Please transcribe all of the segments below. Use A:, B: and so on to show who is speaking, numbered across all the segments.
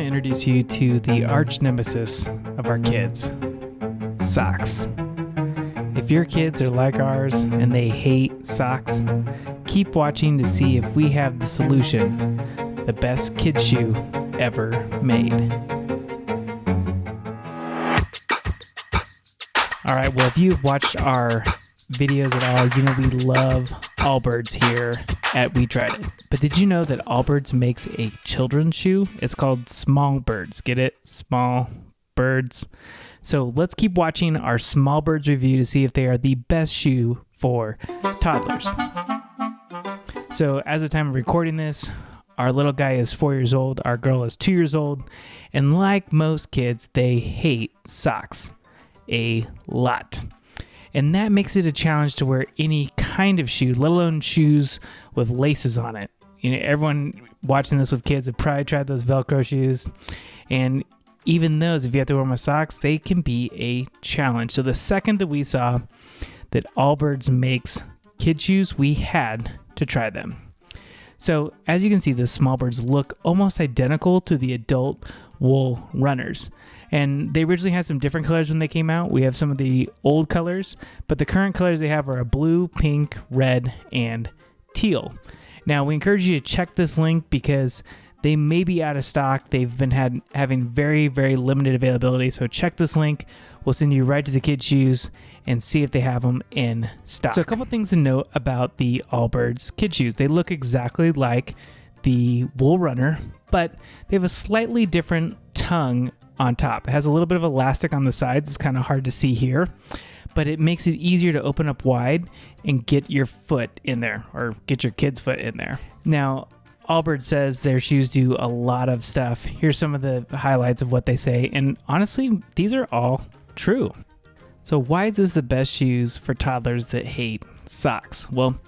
A: to introduce you to the arch nemesis of our kids, socks. If your kids are like ours and they hate socks, keep watching to see if we have the solution, the best kid shoe ever made. All right, well, if you've watched our videos at all, you know we love Allbirds here at We Tried It. But did you know that Allbirds makes a children's shoe? It's called Smallbirds. Get it? Smallbirds. So let's keep watching our Smallbirds review to see if they are the best shoe for toddlers. So as of the time of recording this, our little guy is 4 years old, our girl is 2 years old, and like most kids, they hate socks a lot. And that makes it a challenge to wear any kind of shoe, let alone shoes with laces on it. You know, everyone watching this with kids have probably tried those Velcro shoes. And even those, if you have to wear them with socks, they can be a challenge. So the second that we saw that Allbirds makes kid shoes, we had to try them. So as you can see, the Smallbirds look almost identical to the adult wool runners. And they originally had some different colors when they came out. We have some of the old colors, but the current colors they have are a blue, pink, red, and teal. Now, we encourage you to check this link because they may be out of stock. They've been having very, very limited availability. So check this link. We'll send you right to the kid shoes and see if they have them in stock. So a couple things to note about the Allbirds kid shoes. They look exactly like the wool runner, but they have a slightly different tongue on top. It has a little bit of elastic on the sides. It's kind of hard to see here, but it makes it easier to open up wide and get your foot in there, or get your kid's foot in there. Now, Allbirds says their shoes do a lot of stuff. Here's some of the highlights of what they say, and honestly, these are all true. So why is this the best shoes for toddlers that hate socks? Well,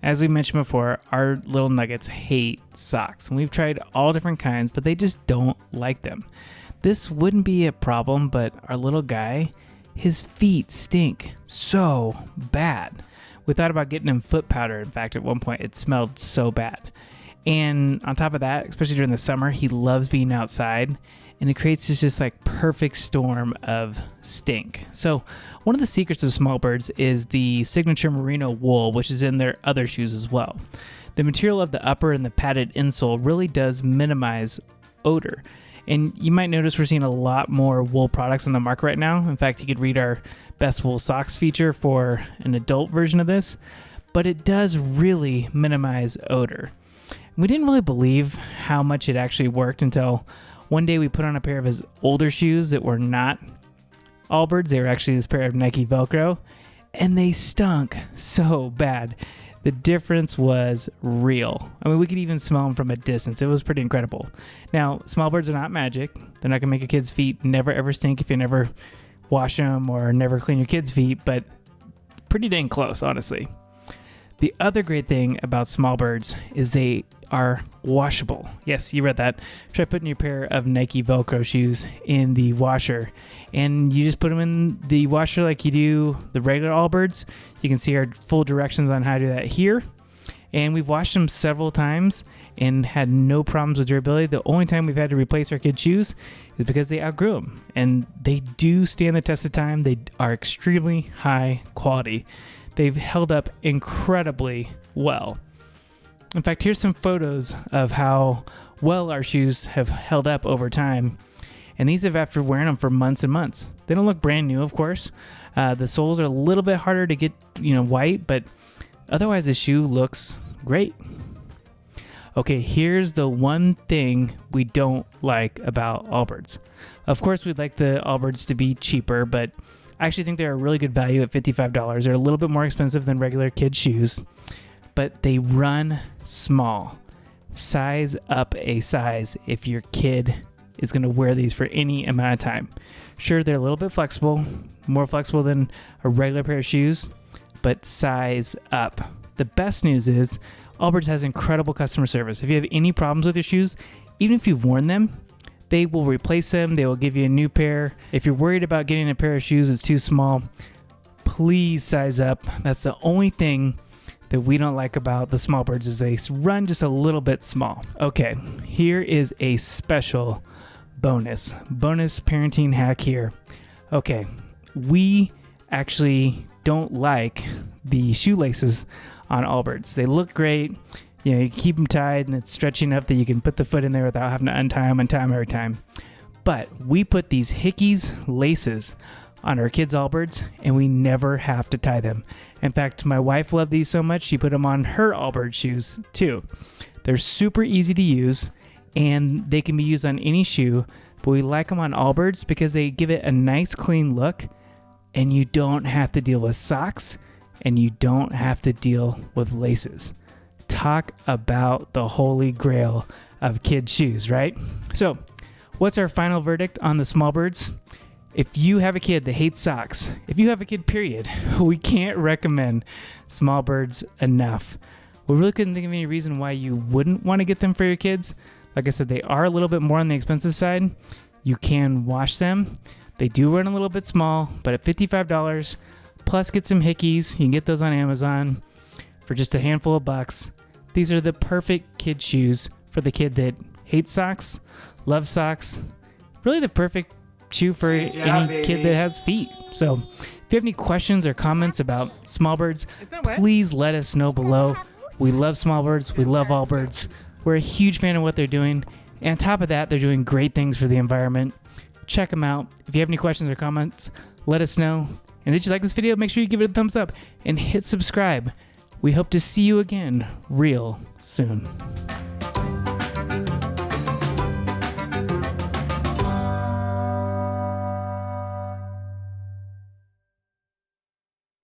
A: as we mentioned before, our little nuggets hate socks, and we've tried all different kinds, but they just don't like them. This wouldn't be a problem, but our little guy, his feet stink so bad. We thought about getting him foot powder. In fact, at one point, it smelled so bad. And on top of that, especially during the summer, he loves being outside, and it creates this just like perfect storm of stink. So one of the secrets of Smallbirds is the signature merino wool, which is in their other shoes as well. The material of the upper and the padded insole really does minimize odor. And you might notice we're seeing a lot more wool products on the market right now. In fact, you could read our best wool socks feature for an adult version of this, but it does really minimize odor. We didn't really believe how much it actually worked until one day we put on a pair of his older shoes that were not Allbirds. They were actually this pair of Nike Velcro, and they stunk so bad. The difference was real. I mean, we could even smell them from a distance. It was pretty incredible. Now, Smallbirds are not magic. They're not going to make your kids' feet never ever stink if you never wash them or never clean your kids' feet, but pretty dang close, honestly. The other great thing about Smallbirds is they are washable. Yes, you read that. Try putting your pair of Nike Velcro shoes in the washer, and you just put them in the washer like you do the regular Allbirds. You can see our full directions on how to do that here. And we've washed them several times and had no problems with durability. The only time we've had to replace our kids' shoes is because they outgrew them. And they do stand the test of time. They are extremely high quality. They've held up incredibly well. In fact, here's some photos of how well our shoes have held up over time. And these have after wearing them for months and months. They don't look brand new, of course. The soles are a little bit harder to get, white, but otherwise the shoe looks great. Okay, here's the one thing we don't like about Allbirds. Of course, we'd like the Allbirds to be cheaper, but I actually think they're a really good value at $55. They're a little bit more expensive than regular kids' shoes, but they run small. Size up a size if your kid is going to wear these for any amount of time. Sure, they're a little bit flexible, more flexible than a regular pair of shoes, but size up. The best news is Allbirds has incredible customer service. If you have any problems with your shoes, even if you've worn them, they will replace them. They will give you a new pair. If you're worried about getting a pair of shoes that's too small, please size up. That's the only thing that we don't like about the Smallbirds is they run just a little bit small. Okay, here is a special bonus parenting hack here. Okay, we actually don't like the shoelaces on Allbirds. They look great. You know, you keep them tied and it's stretchy enough that you can put the foot in there without having to untie them every time. But we put these Hickeys laces on our kids' Allbirds and we never have to tie them. In fact, my wife loved these so much, she put them on her Allbirds shoes too. They're super easy to use and they can be used on any shoe, but we like them on Allbirds because they give it a nice clean look and you don't have to deal with socks and you don't have to deal with laces. Talk about the holy grail of kids' shoes, right? So, what's our final verdict on the Smallbirds? If you have a kid that hates socks, if you have a kid, period, we can't recommend Smallbirds enough. We really couldn't think of any reason why you wouldn't want to get them for your kids. Like I said, they are a little bit more on the expensive side. You can wash them. They do run a little bit small, but at $55, plus get some Hickeys. You can get those on Amazon for just a handful of bucks. These are the perfect kid shoes for the kid that hates socks, loves socks. Really the perfect shoe for any kid that has feet. So if you have any questions or comments about Smallbirds, please let us know below. We love Smallbirds. We love Allbirds. We're a huge fan of what they're doing. And on top of that, they're doing great things for the environment. Check them out. If you have any questions or comments, let us know. And did you like this video? Make sure you give it a thumbs up and hit subscribe. We hope to see you again real soon.